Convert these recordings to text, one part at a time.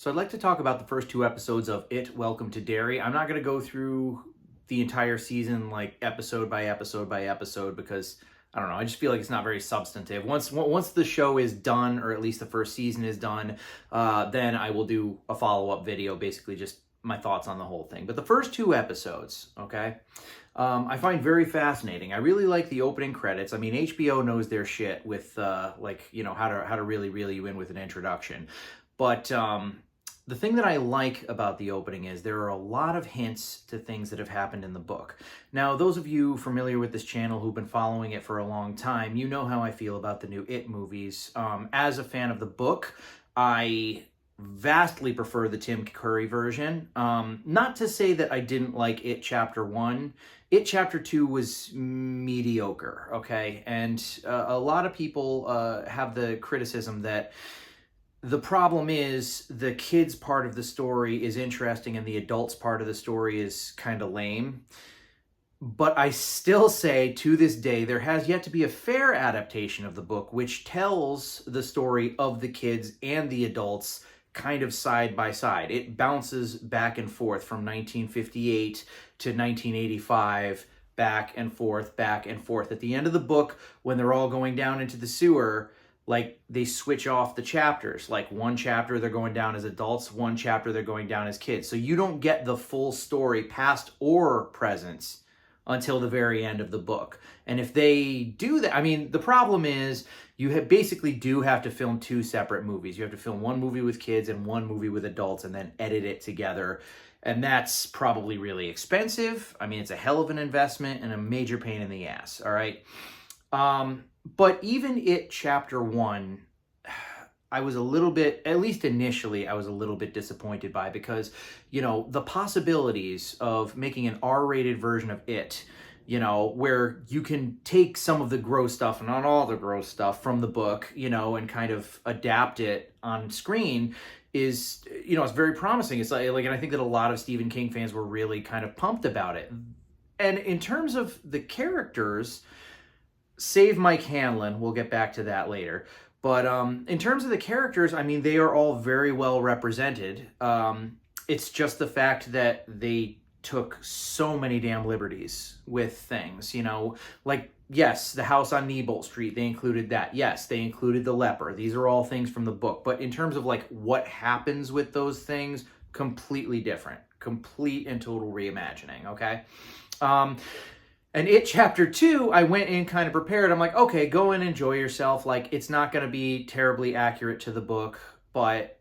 So I'd like to talk about the first two episodes of It, Welcome to Derry. I'm not going to go through the entire season like episode by episode by episode because I don't know, I just feel like it's not very substantive. Once the show is done, or at least the first season is done, then I will do a follow-up video, basically just my thoughts on the whole thing. But the first two episodes, okay, I find very fascinating. I really like the opening credits. I mean, HBO knows their shit with how to really reel you in with an introduction. But the thing that I like about the opening is there are a lot of hints to things that have happened in the book. Now, those of you familiar with this channel who've been following it for a long time, you know how I feel about the new It movies. As a fan of the book, I vastly prefer the Tim Curry version. Not to say that I didn't like It Chapter 1. It Chapter 2 was mediocre, okay? And a lot of people have the criticism that the problem is the kids part of the story is interesting and the adults part of the story is kind of lame. But I still say to this day, there has yet to be a fair adaptation of the book which tells the story of the kids and the adults kind of side by side. It bounces back and forth from 1958 to 1985, back and forth, back and forth. At the end of the book, when they're all going down into the sewer, like they switch off the chapters. Like one chapter they're going down as adults, one chapter they're going down as kids. So you don't get the full story, past or present, until the very end of the book. And if they do that, I mean, the problem is you basically do have to film two separate movies. You have to film one movie with kids and one movie with adults and then edit it together. And that's probably really expensive. I mean, it's a hell of an investment and a major pain in the ass, all right? But even It Chapter 1, I was a little bit, at least initially, I was a little bit disappointed by, because, you know, the possibilities of making an R-rated version of It, you know, where you can take some of the gross stuff, not all the gross stuff from the book, you know, and kind of adapt it on screen is, you know, it's very promising. It's like, and I think that a lot of Stephen King fans were really kind of pumped about it. And in terms of the characters, save Mike Hanlon, we'll get back to that later. But in terms of the characters, I mean, they are all very well represented. It's just the fact that they took so many damn liberties with things, you know, like, yes, the house on Neibolt Street, they included that. Yes, they included the leper. These are all things from the book. But in terms of like what happens with those things, completely different, complete and total reimagining, okay? And It Chapter 2, I went in kind of prepared. I'm like, okay, go and enjoy yourself. Like, it's not going to be terribly accurate to the book, but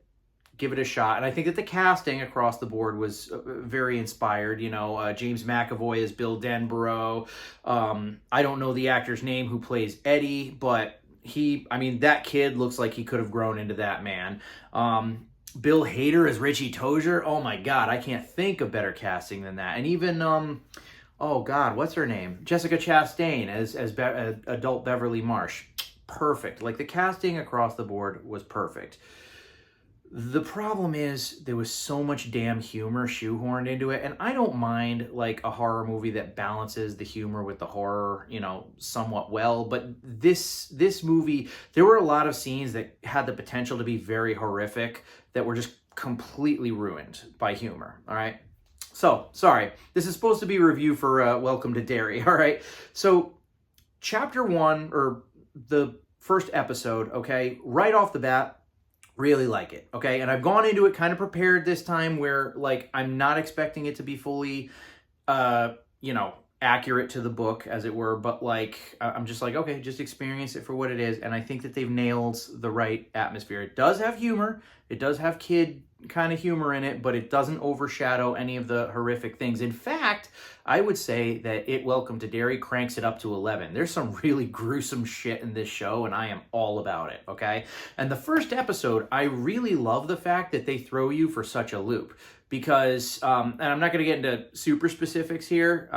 give it a shot. And I think that the casting across the board was very inspired. You know, James McAvoy is Bill Denborough. I don't know the actor's name who plays Eddie, but that kid looks like he could have grown into that man. Bill Hader as Richie Tozier. Oh my God, I can't think of better casting than that. And even, oh God, what's her name? Jessica Chastain as adult Beverly Marsh. Perfect. Like, the casting across the board was perfect. The problem is there was so much damn humor shoehorned into it, and I don't mind like a horror movie that balances the humor with the horror, you know, somewhat well. But this movie, there were a lot of scenes that had the potential to be very horrific that were just completely ruined by humor. All right. So, sorry, this is supposed to be a review for Welcome to Derry, all right? So, Chapter 1, or the first episode, okay, right off the bat, really like it, okay? And I've gone into it kind of prepared this time where, like, I'm not expecting it to be fully, accurate to the book, as it were, but, like, I'm just like, okay, just experience it for what it is, and I think that they've nailed the right atmosphere. It does have humor, it does have kid kind of humor in it, but it doesn't overshadow any of the horrific things. In fact, I would say that It Welcome to Derry cranks it up to 11. There's some really gruesome shit in this show, and I am all about it, okay? And the first episode, I really love the fact that they throw you for such a loop, because, and I'm not going to get into super specifics here,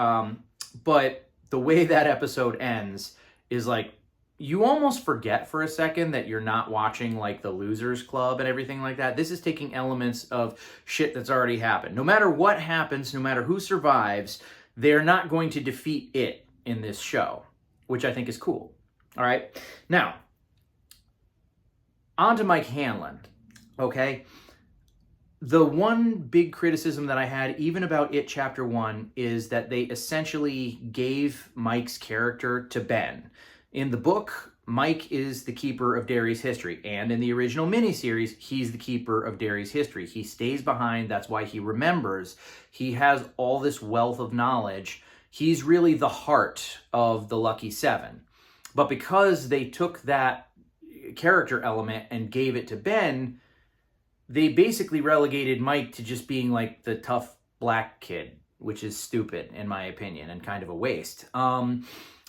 but the way that episode ends is like, you almost forget for a second that you're not watching like the Losers Club and everything like that. This is taking elements of shit that's already happened. No matter what happens, no matter who survives, they're not going to defeat it in this show, which I think is cool. All right. Now, on to Mike Hanlon. Okay. The one big criticism that I had, even about It Chapter 1, is that they essentially gave Mike's character to Ben. In the book, Mike is the keeper of Derry's history, and in the original miniseries, he's the keeper of Derry's history. He stays behind, that's why he remembers. He has all this wealth of knowledge. He's really the heart of the Lucky Seven. But because they took that character element and gave it to Ben, they basically relegated Mike to just being like the tough black kid, which is stupid in my opinion and kind of a waste.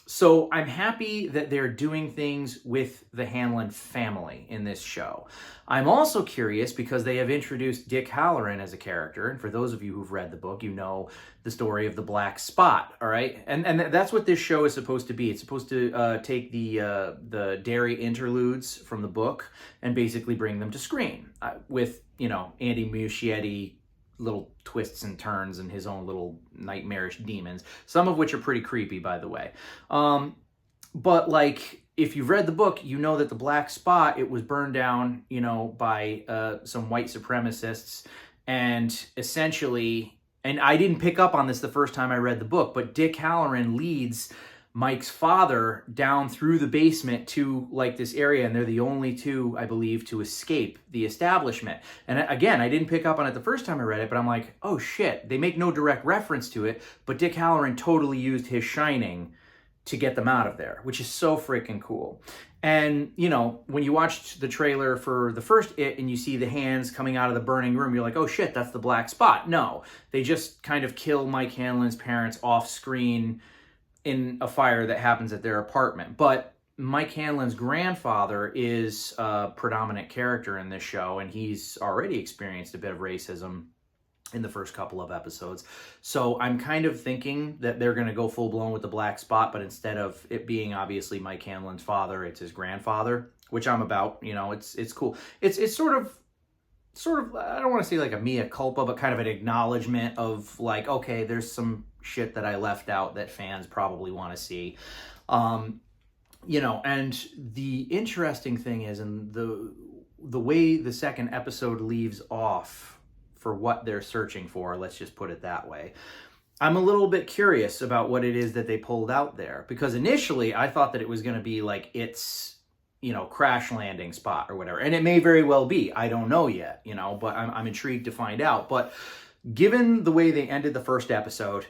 So I'm happy that they're doing things with the Hanlon family in this show. I'm also curious because they have introduced Dick Halloran as a character. And for those of you who've read the book, you know the story of the black spot, all right? And that's what this show is supposed to be. It's supposed to take the Derry interludes from the book and basically bring them to screen with, you know, Andy Muschietti, little twists and turns and his own little nightmarish demons, some of which are pretty creepy, by the way. But like, if you've read the book, you know that the black spot, it was burned down, you know, by some white supremacists, and essentially, and I didn't pick up on this the first time I read the book, but Dick Halloran leads Mike's father down through the basement to like this area, and they're the only two, I believe, to escape the establishment. And again, I didn't pick up on it the first time I read it, but I'm like, oh shit, they make no direct reference to it, but Dick Halloran totally used his shining to get them out of there, which is so freaking cool. And, you know, when you watched the trailer for the first It and you see the hands coming out of the burning room, you're like, oh shit, that's the black spot. No, they just kind of kill Mike Hanlon's parents off screen in a fire that happens at their apartment. But Mike Hanlon's grandfather is a predominant character in this show, and he's already experienced a bit of racism in the first couple of episodes. So I'm kind of thinking that they're going to go full blown with the black spot, but instead of it being obviously Mike Hanlon's father, it's his grandfather, which I'm about. You know, it's cool. It's sort of, I don't want to say like a mea culpa, but kind of an acknowledgement of like, okay, there's some shit that I left out that fans probably want to see. You know, and the interesting thing is, and the way the second episode leaves off for what they're searching for, let's just put it that way, I'm a little bit curious about what it is that they pulled out there, because initially I thought that it was going to be like it's, you know, crash landing spot or whatever, and it may very well be. I don't know yet, you know, but I'm intrigued to find out. But given the way they ended the first episode,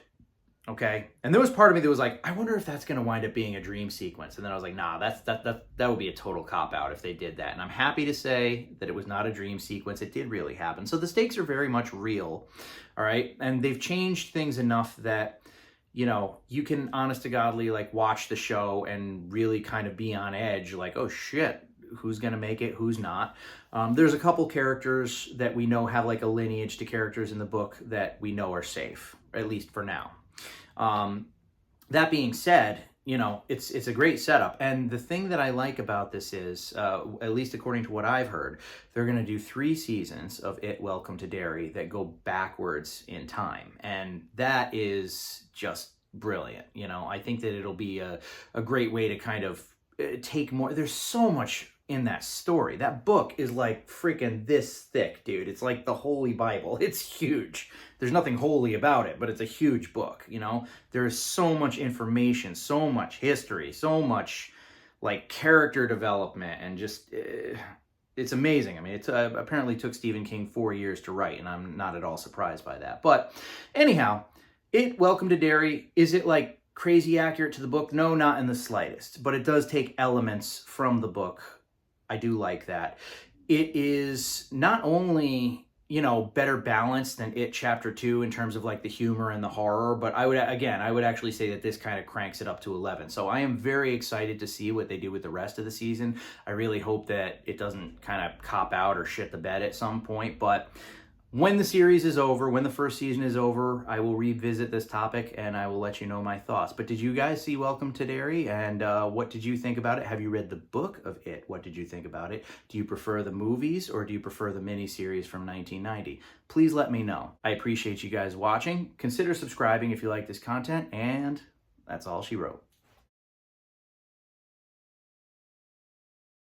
okay, and there was part of me that was like, I wonder if that's going to wind up being a dream sequence. And then I was like, nah, that would be a total cop-out if they did that. And I'm happy to say that it was not a dream sequence. It did really happen. So the stakes are very much real, all right? And they've changed things enough that, you know, you can honest to godly like watch the show and really kind of be on edge, like, oh shit, who's going to make it, who's not. There's a couple characters that we know have like a lineage to characters in the book that we know are safe, at least for now. That being said, you know, it's a great setup. And the thing that I like about this is, at least according to what I've heard, they're going to do 3 seasons of It Welcome to Derry that go backwards in time. And that is just brilliant. You know, I think that it'll be a great way to kind of take more. There's so much in that story. That book is like freaking this thick, dude. It's like the Holy Bible. It's huge. There's nothing holy about it, but it's a huge book, you know? There's so much information, so much history, so much like character development, and just it's amazing. I mean, it apparently took Stephen King 4 years to write, and I'm not at all surprised by that. But anyhow, It Welcome to Derry, is it like crazy accurate to the book? No, not in the slightest, but it does take elements from the book. I do like that. It is not only, you know, better balanced than It Chapter 2 in terms of like the humor and the horror, but I would actually say that this kind of cranks it up to 11. So I am very excited to see what they do with the rest of the season. I really hope that it doesn't kind of cop out or shit the bed at some point, but when the series is over, when the first season is over, I will revisit this topic and I will let you know my thoughts. But did you guys see Welcome to Derry? And what did you think about it? Have you read the book of It? What did you think about it? Do you prefer the movies or do you prefer the miniseries from 1990? Please let me know. I appreciate you guys watching. Consider subscribing if you like this content, and that's all she wrote.